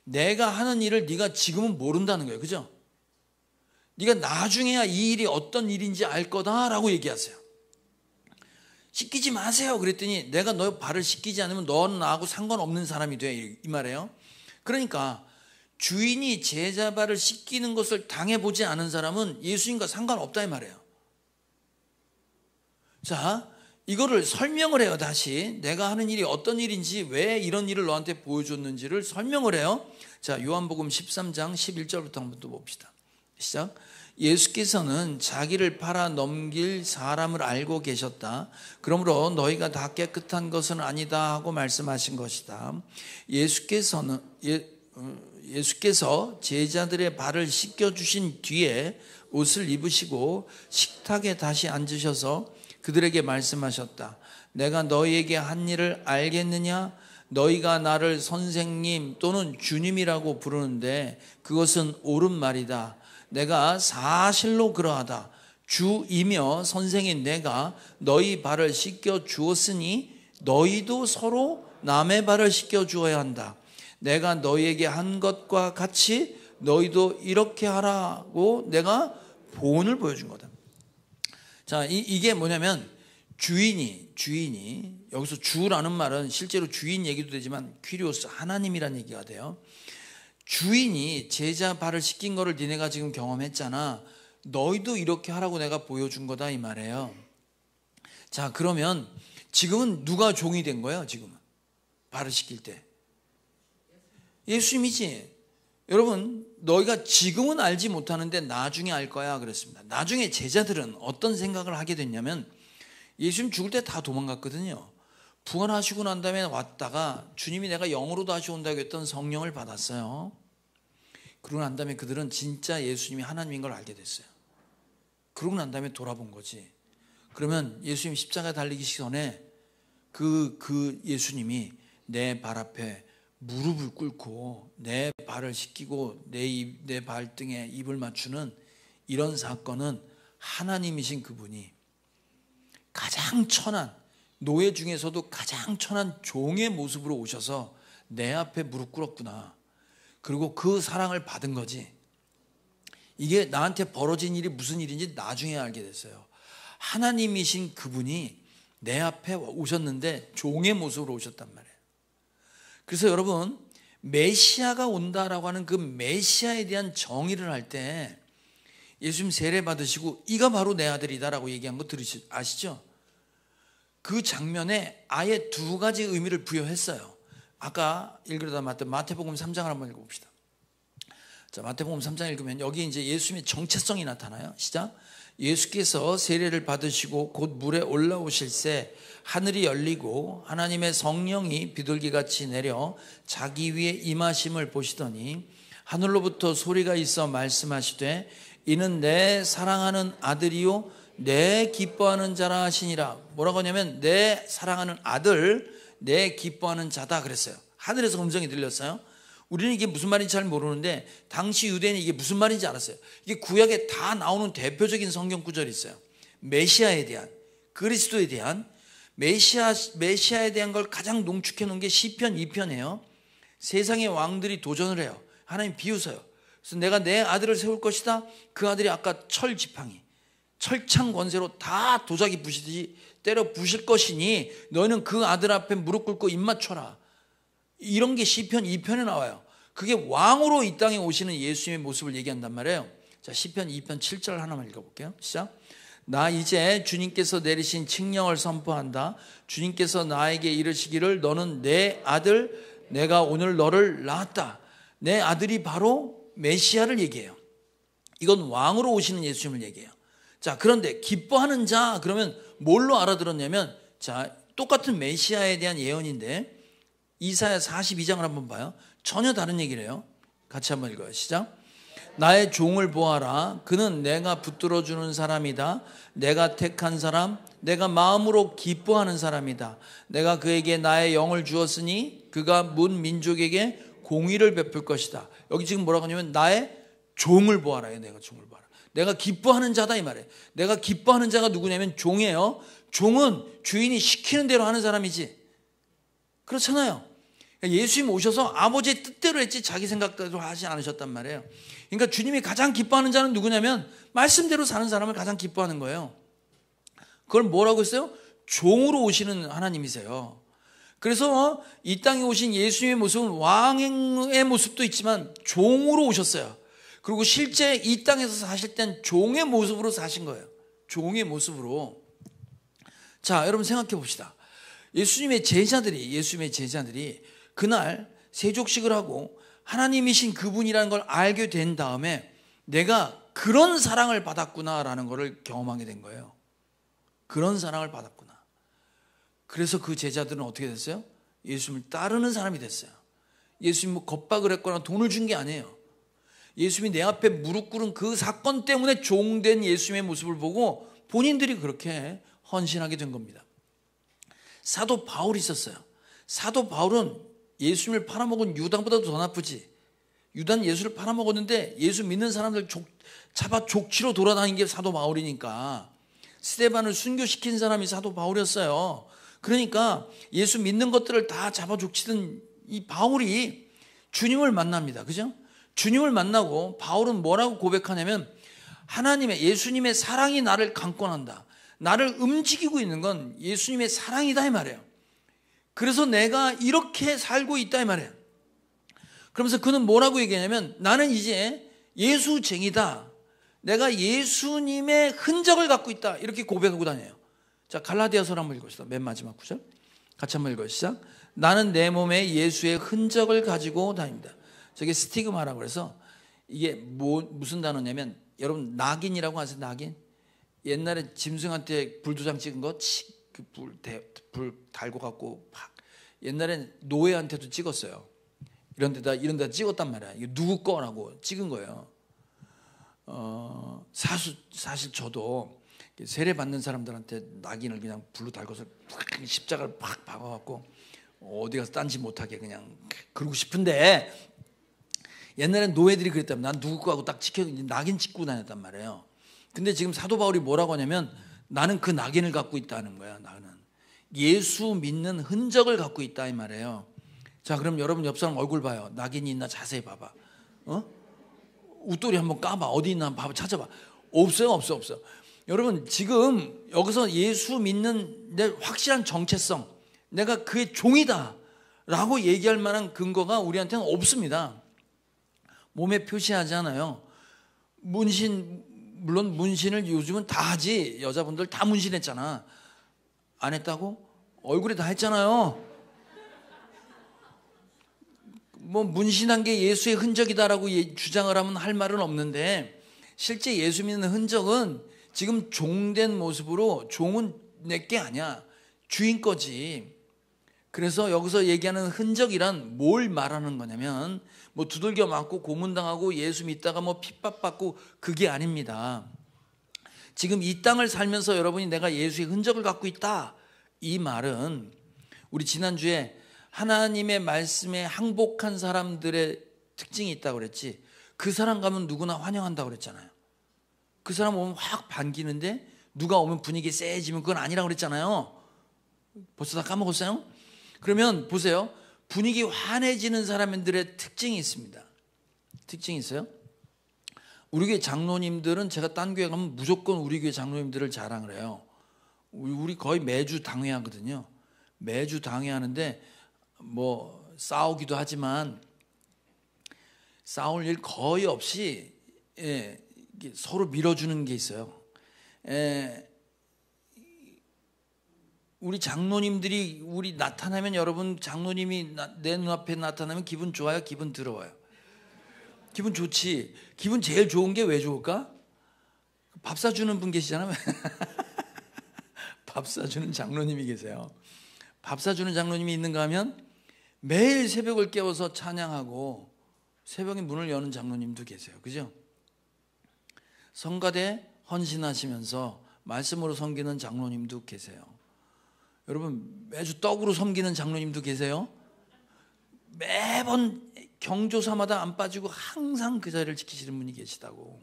[SPEAKER 1] 내가 하는 일을 네가 지금은 모른다는 거예요. 그죠? 네가 나중에야 이 일이 어떤 일인지 알 거다라고 얘기하세요. 씻기지 마세요. 그랬더니 내가 너 발을 씻기지 않으면 너는 나하고 상관없는 사람이 돼. 이 말이에요. 그러니까 주인이 제자 발을 씻기는 것을 당해보지 않은 사람은 예수님과 상관없다 이 말이에요. 자, 이거를 설명을 해요. 다시 내가 하는 일이 어떤 일인지 왜 이런 일을 너한테 보여줬는지를 설명을 해요. 자, 요한복음 13장 11절부터 한번 또 봅시다. 시작. 예수께서는 자기를 팔아 넘길 사람을 알고 계셨다. 그러므로 너희가 다 깨끗한 것은 아니다 하고 말씀하신 것이다. 예수께서 제자들의 발을 씻겨주신 뒤에 옷을 입으시고 식탁에 다시 앉으셔서 그들에게 말씀하셨다. 내가 너희에게 한 일을 알겠느냐? 너희가 나를 선생님 또는 주님이라고 부르는데 그것은 옳은 말이다. 내가 사실로 그러하다. 주이며 선생인 내가 너희 발을 씻겨 주었으니 너희도 서로 남의 발을 씻겨 주어야 한다. 내가 너희에게 한 것과 같이 너희도 이렇게 하라고 내가 본을 보여준 거다. 자, 이게 뭐냐면 주인이 여기서 주라는 말은 실제로 주인 얘기도 되지만 퀴리오스 하나님이란 얘기가 돼요. 주인이 제자 발을 씻긴 거를 니네가 지금 경험했잖아. 너희도 이렇게 하라고 내가 보여준 거다 이 말이에요. 자, 그러면 지금은 누가 종이 된 거예요? 지금은 발을 씻길 때 예수님이지. 여러분, 너희가 지금은 알지 못하는데 나중에 알 거야 그랬습니다. 나중에 제자들은 어떤 생각을 하게 됐냐면 예수님 죽을 때 다 도망갔거든요. 부활하시고 난 다음에 왔다가 주님이 내가 영으로 다시 온다고 했던 성령을 받았어요. 그러고 난 다음에 그들은 진짜 예수님이 하나님인 걸 알게 됐어요. 그러고 난 다음에 돌아본 거지. 그러면 예수님 십자가에 달리기 전에 그 예수님이 내 발 앞에 무릎을 꿇고 내 발을 씻기고 내 발등에 입을 맞추는 이런 사건은 하나님이신 그분이 가장 천한 노예 중에서도 가장 천한 종의 모습으로 오셔서 내 앞에 무릎 꿇었구나. 그리고 그 사랑을 받은 거지. 이게 나한테 벌어진 일이 무슨 일인지 나중에 알게 됐어요. 하나님이신 그분이 내 앞에 오셨는데 종의 모습으로 오셨단 말이에요. 그래서 여러분, 메시아가 온다라고 하는 그 메시아에 대한 정의를 할 때 예수님 세례 받으시고 이가 바로 내 아들이다라고 얘기한 거 아시죠? 그 장면에 아예 두 가지 의미를 부여했어요. 아까 읽으려다 마태복음 3장을 한번 읽어봅시다. 자, 마태복음 3장 읽으면 여기 이제 예수님의 정체성이 나타나요. 시작. 예수께서 세례를 받으시고 곧 물에 올라오실새 하늘이 열리고 하나님의 성령이 비둘기같이 내려 자기 위에 임하심을 보시더니 하늘로부터 소리가 있어 말씀하시되 이는 내 사랑하는 아들이요 내 기뻐하는 자라 하시니라. 뭐라고 하냐면 내 사랑하는 아들, 내 기뻐하는 자다 그랬어요. 하늘에서 음성이 들렸어요. 우리는 이게 무슨 말인지 잘 모르는데 당시 유대인이 이게 무슨 말인지 알았어요. 이게 구약에 다 나오는 대표적인 성경 구절이 있어요. 메시아에 대한, 그리스도에 대한, 메시아에 대한 걸 가장 농축해 놓은 게 시편 2편이에요. 세상의 왕들이 도전을 해요. 하나님 비웃어요. 그래서 내가 내 아들을 세울 것이다. 그 아들이 아까 철지팡이, 철창 권세로 다 도자기 부시듯이 때려 부실 것이니 너희는 그 아들 앞에 무릎 꿇고 입 맞춰라. 이런 게 시편 2편에 나와요. 그게 왕으로 이 땅에 오시는 예수님의 모습을 얘기한단 말이에요. 자, 시편 2편 7절 하나만 읽어볼게요. 시작. 나 이제 주님께서 내리신 칙령을 선포한다. 주님께서 나에게 이르시기를 너는 내 아들, 내가 오늘 너를 낳았다. 내 아들이 바로 메시아를 얘기해요. 이건 왕으로 오시는 예수님을 얘기해요. 자, 그런데 기뻐하는 자 그러면 뭘로 알아들었냐면 자, 똑같은 메시아에 대한 예언인데 이사야 42장을 한번 봐요. 전혀 다른 얘기를 해요. 같이 한번 읽어요. 시작. 나의 종을 보아라. 그는 내가 붙들어주는 사람이다. 내가 택한 사람, 내가 마음으로 기뻐하는 사람이다. 내가 그에게 나의 영을 주었으니 그가 문 민족에게 공의를 베풀 것이다. 여기 지금 뭐라고 하냐면 나의 종을 보아라. 내가 종을 보아라. 내가 기뻐하는 자다 이 말이에요. 내가 기뻐하는 자가 누구냐면 종이에요. 종은 주인이 시키는 대로 하는 사람이지. 그렇잖아요. 예수님 오셔서 아버지의 뜻대로 했지 자기 생각대로 하지 않으셨단 말이에요. 그러니까 주님이 가장 기뻐하는 자는 누구냐면 말씀대로 사는 사람을 가장 기뻐하는 거예요. 그걸 뭐라고 했어요? 종으로 오시는 하나님이세요. 그래서 이 땅에 오신 예수님의 모습은 왕의 모습도 있지만 종으로 오셨어요. 그리고 실제 이 땅에서 사실 땐 종의 모습으로 사신 거예요. 종의 모습으로. 자, 여러분 생각해 봅시다. 예수님의 제자들이 그날 세족식을 하고 하나님이신 그분이라는 걸 알게 된 다음에 내가 그런 사랑을 받았구나라는 것을 경험하게 된 거예요. 그런 사랑을 받았구나. 그래서 그 제자들은 어떻게 됐어요? 예수님을 따르는 사람이 됐어요. 예수님 뭐 겁박을 했거나 돈을 준 게 아니에요. 예수님이 내 앞에 무릎 꿇은 그 사건 때문에 종된 예수님의 모습을 보고 본인들이 그렇게 헌신하게 된 겁니다. 사도 바울이 있었어요. 사도 바울은 예수님을 팔아먹은 유다보다도 더 나쁘지. 유다는 예수를 팔아먹었는데 예수 믿는 사람들 잡아 족치로 돌아다닌 게 사도 바울이니까. 스데반을 순교시킨 사람이 사도 바울이었어요. 그러니까 예수 믿는 것들을 다 잡아 족치던 이 바울이 주님을 만납니다. 그죠? 주님을 만나고 바울은 뭐라고 고백하냐면 예수님의 사랑이 나를 강권한다. 나를 움직이고 있는 건 예수님의 사랑이다 이 말이에요. 그래서 내가 이렇게 살고 있다 이 말이에요. 그러면서 그는 뭐라고 얘기하냐면 나는 이제 예수쟁이다. 내가 예수님의 흔적을 갖고 있다. 이렇게 고백하고 다녀요. 자, 갈라디아서를 한번 읽읍시다. 맨 마지막 구절. 같이 한번 읽어요. 시작. 나는 내 몸에 예수의 흔적을 가지고 다닙니다. 저게 스티그마라고 그래서 이게 무슨 단어냐면 여러분 낙인이라고 아세요? 낙인? 옛날에 짐승한테 불도장 찍은 거 불 달고 갖고 팍. 옛날엔 노예한테도 찍었어요. 이런 데다 찍었단 말이야. 이거 누구 거라고 찍은 거예요. 사실 저도 세례 받는 사람들한테 낙인을 그냥 불로 달고서 십자가를 팍 박아갖고 어디 가서 딴지 못하게 그냥 그러고 싶은데 옛날엔 노예들이 그랬다면 난 누구 거 하고 딱 낙인 찍고 다녔단 말이에요. 근데 지금 사도 바울이 뭐라고 하냐면 나는 그 낙인을 갖고 있다는 거야. 나는 예수 믿는 흔적을 갖고 있다 이 말이에요. 자, 그럼 여러분 옆 사람 얼굴 봐요. 낙인이 있나 자세히 봐봐. 웃돌이 한번 까봐. 어디 있나 한번 찾아봐. 없어요. 여러분 지금 여기서 예수 믿는 내 확실한 정체성, 내가 그의 종이다 라고 얘기할 만한 근거가 우리한테는 없습니다. 몸에 표시하지 않아요. 물론 문신을 요즘은 다 하지. 여자분들 다 문신했잖아. 안 했다고? 얼굴에 다 했잖아요. 뭐 문신한 게 예수의 흔적이다라고 주장을 하면 할 말은 없는데 실제 예수 믿는 흔적은 지금 종된 모습으로 종은 내게 아니야. 주인 거지. 그래서 여기서 얘기하는 흔적이란 뭘 말하는 거냐면 뭐 두들겨 맞고 고문당하고 예수 믿다가 뭐 핍박받고 그게 아닙니다. 지금 이 땅을 살면서 여러분이 내가 예수의 흔적을 갖고 있다. 이 말은 우리 지난주에 하나님의 말씀에 항복한 사람들의 특징이 있다고 그랬지. 그 사람 가면 누구나 환영한다고 그랬잖아요. 그 사람 오면 확 반기는데 누가 오면 분위기 세지면 그건 아니라고 그랬잖아요. 벌써 다 까먹었어요? 그러면 보세요. 분위기 환해지는 사람들의 특징이 있습니다. 특징이 있어요. 우리 교회 장로님들은 제가 딴 교회 가면 무조건 우리 교회 장로님들을 자랑을 해요. 우리 거의 매주 당회하거든요. 매주 당회하는데 뭐 싸우기도 하지만 싸울 일 거의 없이 서로 밀어주는 게 있어요. 우리 장로님들이 우리 나타나면 여러분 장로님이 내 눈앞에 나타나면 기분 좋아요? 기분 더러워요? 기분 좋지. 기분 제일 좋은 게 왜 좋을까? 밥 사주는 분 계시잖아요. 밥 사주는 장로님이 계세요. 밥 사주는 장로님이 있는가 하면 매일 새벽을 깨워서 찬양하고 새벽에 문을 여는 장로님도 계세요. 그죠? 성가대 헌신하시면서 말씀으로 섬기는 장로님도 계세요. 여러분, 매주 떡으로 섬기는 장로님도 계세요. 매번 경조사마다 안 빠지고 항상 그 자리를 지키시는 분이 계시다고.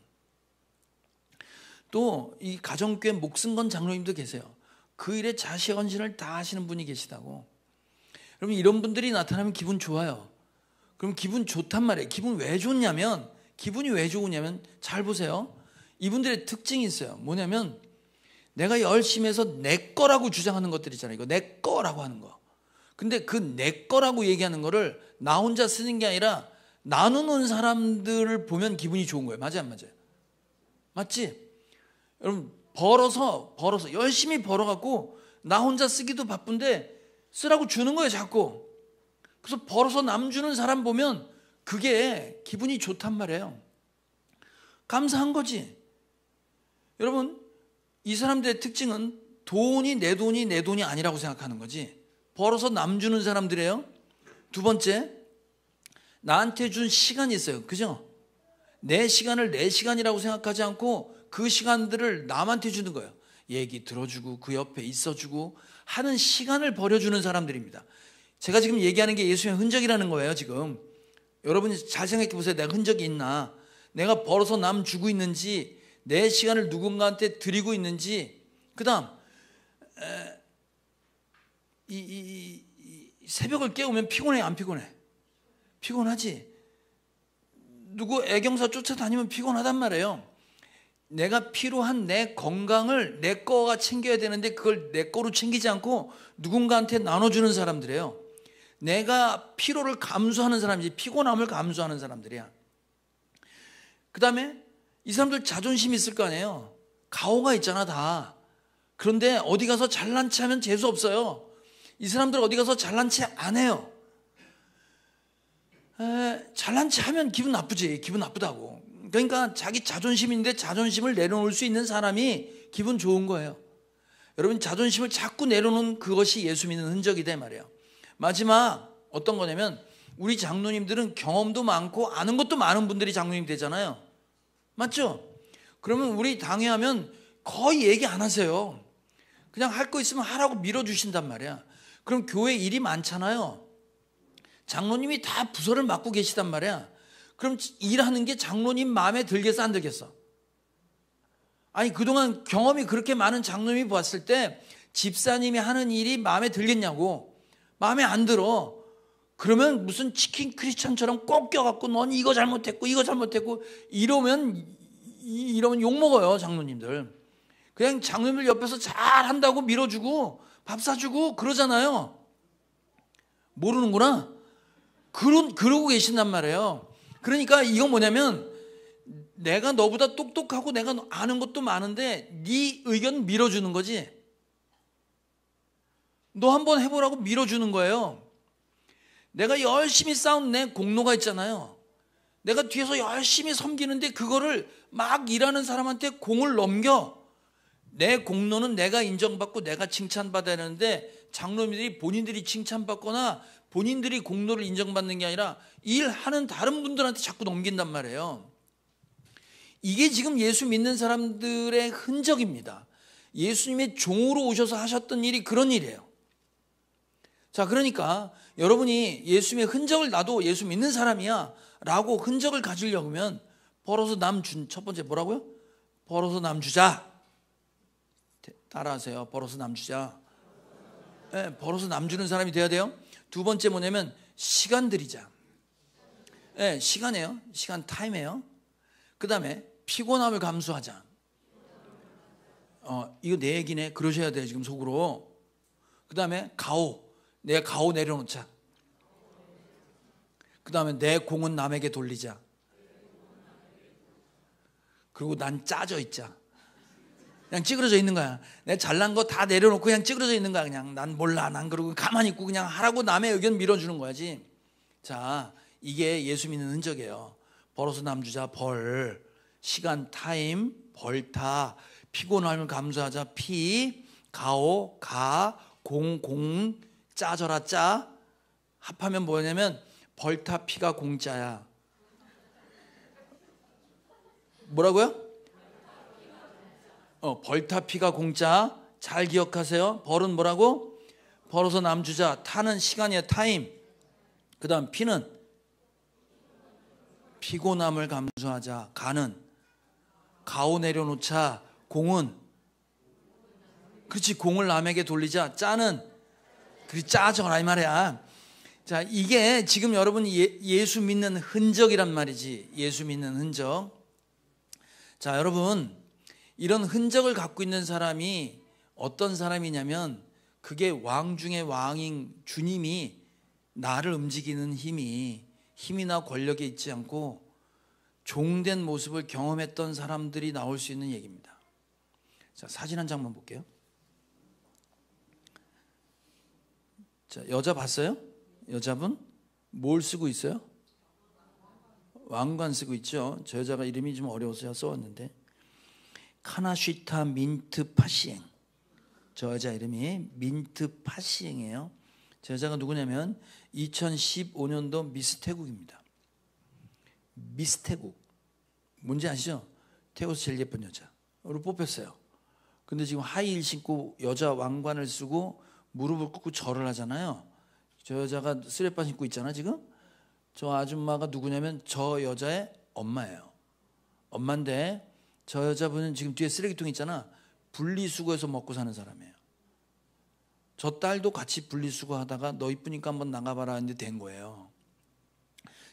[SPEAKER 1] 또 이 가정교회 목숨 건 장로님도 계세요. 그 일에 자식 헌신을 다 하시는 분이 계시다고. 여러분, 이런 분들이 나타나면 기분 좋아요. 그럼 기분 좋단 말이에요. 기분 왜 좋냐면, 기분이 왜 좋으냐면, 잘 보세요. 이분들의 특징이 있어요. 뭐냐면 내가 열심히 해서 내 거라고 주장하는 것들 있잖아요. 이거 내 거라고 하는 거. 근데 그 내 거라고 얘기하는 거를 나 혼자 쓰는 게 아니라 나누는 사람들을 보면 기분이 좋은 거예요. 맞아요, 안 맞아요? 맞지? 여러분, 벌어서 열심히 벌어갖고 나 혼자 쓰기도 바쁜데 쓰라고 주는 거예요, 자꾸. 그래서 벌어서 남 주는 사람 보면 그게 기분이 좋단 말이에요. 감사한 거지. 여러분, 이 사람들의 특징은 돈이 내 돈이 아니라고 생각하는 거지. 벌어서 남 주는 사람들이에요. 두 번째, 나한테 준 시간이 있어요. 그죠? 내 시간을 내 시간이라고 생각하지 않고 그 시간들을 남한테 주는 거예요. 얘기 들어주고 그 옆에 있어주고 하는 시간을 버려주는 사람들입니다. 제가 지금 얘기하는 게 예수의 흔적이라는 거예요. 지금 여러분이 잘 생각해 보세요. 내가 흔적이 있나? 내가 벌어서 남 주고 있는지, 내 시간을 누군가한테 드리고 있는지. 그 다음 새벽을 깨우면 피곤해, 안 피곤해? 피곤하지. 누구 애경사 쫓아다니면 피곤하단 말이에요. 내가 필요한 내 건강을 내 거가 챙겨야 되는데 그걸 내 거로 챙기지 않고 누군가한테 나눠주는 사람들이에요. 내가 피로를 감수하는 사람이지 피곤함을 감수하는 사람들이야. 그 다음에 이 사람들 자존심이 있을 거 아니에요. 가오가 있잖아, 다. 그런데 어디 가서 잘난 체 하면 재수 없어요. 이 사람들 어디 가서 잘난 체 안 해요. 잘난 체 하면 기분 나쁘지. 기분 나쁘다고. 그러니까 자기 자존심인데 자존심을 내려놓을 수 있는 사람이 기분 좋은 거예요. 여러분, 자존심을 자꾸 내려놓는 그것이 예수 믿는 흔적이다 말이에요. 마지막 어떤 거냐면, 우리 장로님들은 경험도 많고 아는 것도 많은 분들이 장로님 되잖아요. 맞죠? 그러면 우리 당회하면 거의 얘기 안 하세요. 그냥 할 거 있으면 하라고 밀어주신단 말이야. 그럼 교회 일이 많잖아요. 장로님이 다 부서를 맡고 계시단 말이야. 그럼 일하는 게 장로님 마음에 들겠어, 안 들겠어? 아니, 그동안 경험이 그렇게 많은 장로님이 봤을 때 집사님이 하는 일이 마음에 들겠냐고. 마음에 안 들어. 그러면 무슨 치킨 크리스찬처럼 꼭 껴갖고 넌 이거 잘못했고 이거 잘못했고 이러면 욕먹어요, 장로님들. 그냥 장로님들 옆에서 잘한다고 밀어주고 밥 사주고 그러잖아요. 모르는구나. 그러고 계신단 말이에요. 그러니까 이건 뭐냐면, 내가 너보다 똑똑하고 내가 아는 것도 많은데 네 의견 밀어주는 거지. 너 한번 해보라고 밀어주는 거예요. 내가 열심히 쌓은 내 공로가 있잖아요. 내가 뒤에서 열심히 섬기는데 그거를 막 일하는 사람한테 공을 넘겨. 내 공로는 내가 인정받고 내가 칭찬받아야 하는데 장로님들이 본인들이 칭찬받거나 본인들이 공로를 인정받는 게 아니라 일하는 다른 분들한테 자꾸 넘긴단 말이에요. 이게 지금 예수 믿는 사람들의 흔적입니다. 예수님의 종으로 오셔서 하셨던 일이 그런 일이에요. 자, 그러니까 여러분이 예수님의 흔적을, 나도 예수 믿는 사람이야 라고 흔적을 가지려고 하면 벌어서 남 준, 첫 번째 뭐라고요? 벌어서 남 주자. 따라하세요. 벌어서 남 주자. 네, 벌어서 남 주는 사람이 돼야 돼요. 두 번째 뭐냐면 시간 들이자. 네, 시간이에요. 시간 타임이에요. 그 다음에 피곤함을 감수하자. 이거 내 얘기네. 그러셔야 돼요, 지금 속으로. 그 다음에 가오. 내가 가오 내려놓자. 그 다음에 내 공은 남에게 돌리자. 그리고 난 짜져 있자. 그냥 찌그러져 있는 거야. 내가 잘난 거 다 내려놓고 그냥 찌그러져 있는 거야. 그냥 난 몰라. 난 그러고 가만히 있고 그냥 하라고 남의 의견 밀어주는 거야지. 자, 이게 예수 믿는 흔적이에요. 벌어서 남주자, 벌. 시간, 타임, 벌타. 피곤함을 감수하자, 피. 가오, 가. 공, 짜져라, 짜. 합하면 뭐냐면 벌타 피가 공짜야. 뭐라고요? 벌타 피가 공짜. 잘 기억하세요. 벌은 뭐라고? 벌어서 남 주자. 타는 시간이에요. 타임. 그 다음 피는 피곤함을 감수하자. 가는 가오 내려놓자. 공은 그렇지, 공을 남에게 돌리자. 짜는 그리 짜져라 이 말이야. 자, 이게 지금 여러분이 예수 믿는 흔적이란 말이지. 예수 믿는 흔적. 자, 여러분, 이런 흔적을 갖고 있는 사람이 어떤 사람이냐면 그게 왕 중에 왕인 주님이 나를 움직이는 힘이나 권력에 있지 않고 종된 모습을 경험했던 사람들이 나올 수 있는 얘기입니다. 자, 사진 한 장만 볼게요. 자, 여자 봤어요? 여자분 뭘 쓰고 있어요? 왕관 쓰고 있죠. 저 여자가 이름이 좀 어려워서 써왔는데 카나쉬타 민트 파시엥. 저 여자 이름이 민트 파시엥이에요. 저 여자가 누구냐면 2015년도 미스 태국입니다. 미스 태국 뭔지 아시죠? 태국에서 제일 예쁜 여자로 뽑혔어요. 근데 지금 하이힐 신고 여자 왕관을 쓰고 무릎을 꿇고 절을 하잖아요. 저 여자가 쓰레빠 신고 있잖아. 지금 저 아줌마가 누구냐면 저 여자의 엄마예요. 엄마인데 저 여자분은 지금 뒤에 쓰레기통 있잖아. 분리수거해서 먹고 사는 사람이에요. 저 딸도 같이 분리수거하다가 너 이쁘니까 한번 나가봐라 했는데 된 거예요.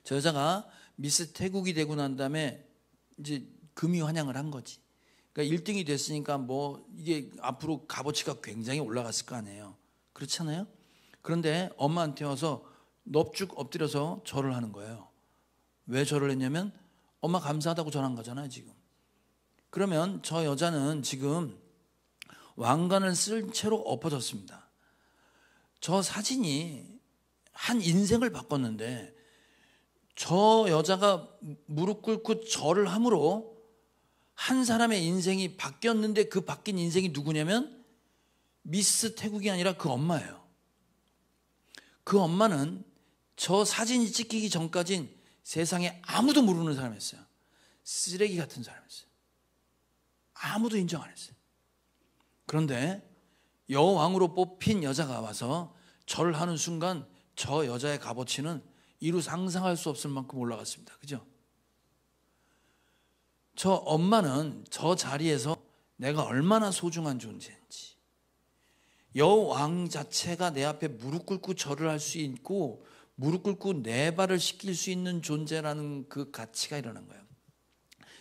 [SPEAKER 1] 저 여자가 미스 태국이 되고 난 다음에 이제 금이 환영을 한 거지. 그러니까 1등이 됐으니까 뭐 이게 앞으로 값어치가 굉장히 올라갔을 거 아니에요. 그렇잖아요. 그런데 엄마한테 와서 넙죽 엎드려서 절을 하는 거예요. 왜 절을 했냐면 엄마 감사하다고 절한 거잖아요 지금. 그러면 저 여자는 지금 왕관을 쓸 채로 엎어졌습니다. 저 사진이 한 인생을 바꿨는데 저 여자가 무릎 꿇고 절을 함으로 한 사람의 인생이 바뀌었는데 그 바뀐 인생이 누구냐면 미스 태국이 아니라 그 엄마예요. 그 엄마는 저 사진이 찍히기 전까진 세상에 아무도 모르는 사람이었어요. 쓰레기 같은 사람이었어요. 아무도 인정 안 했어요. 그런데 여왕으로 뽑힌 여자가 와서 절을 하는 순간 저 여자의 값어치는 이루 상상할 수 없을 만큼 올라갔습니다. 그죠? 저 엄마는 저 자리에서 내가 얼마나 소중한 존재인지, 여왕 자체가 내 앞에 무릎 꿇고 절을 할 수 있고 무릎 꿇고 내 발을 씻길 수 있는 존재라는 그 가치가 일어난 거예요.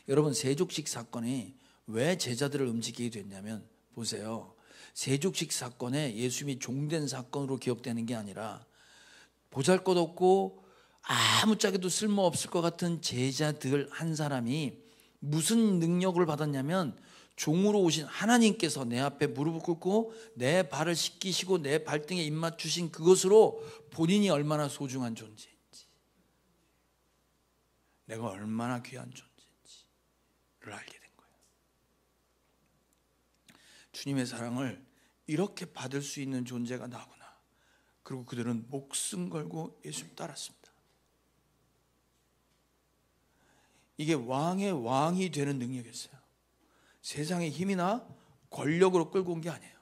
[SPEAKER 1] 여러분, 세족식 사건이 왜 제자들을 움직이게 됐냐면 보세요. 세족식 사건에 예수님이 종된 사건으로 기억되는 게 아니라 보잘것없고 아무짝에도 쓸모없을 것 같은 제자들 한 사람이 무슨 능력을 받았냐면 종으로 오신 하나님께서 내 앞에 무릎을 꿇고 내 발을 씻기시고 내 발등에 입 맞추신 그것으로 본인이 얼마나 소중한 존재인지, 내가 얼마나 귀한 존재인지를 알게 된 거예요. 주님의 사랑을 이렇게 받을 수 있는 존재가 나구나. 그리고 그들은 목숨 걸고 예수님 따랐습니다. 이게 왕의 왕이 되는 능력이었어요. 세상의 힘이나 권력으로 끌고 온 게 아니에요.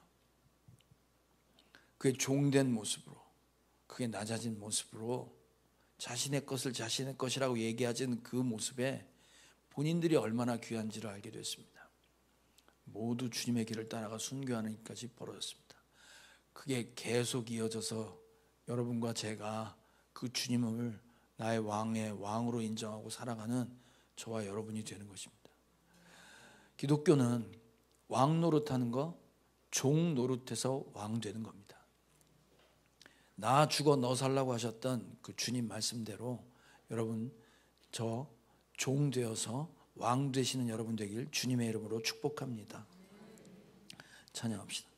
[SPEAKER 1] 그게 종된 모습으로, 그게 낮아진 모습으로 자신의 것을 자신의 것이라고 얘기하는 그 모습에 본인들이 얼마나 귀한지를 알게 됐습니다. 모두 주님의 길을 따라가 순교하는 일까지 벌어졌습니다. 그게 계속 이어져서 여러분과 제가 그 주님을 나의 왕의 왕으로 인정하고 살아가는 저와 여러분이 되는 것입니다. 기독교는 왕 노릇하는 거, 종 노릇해서 왕 되는 겁니다. 나 죽어 너 살라고 하셨던 그 주님 말씀대로 여러분 저 종 되어서 왕 되시는 여러분 되길 주님의 이름으로 축복합니다. 찬양합시다.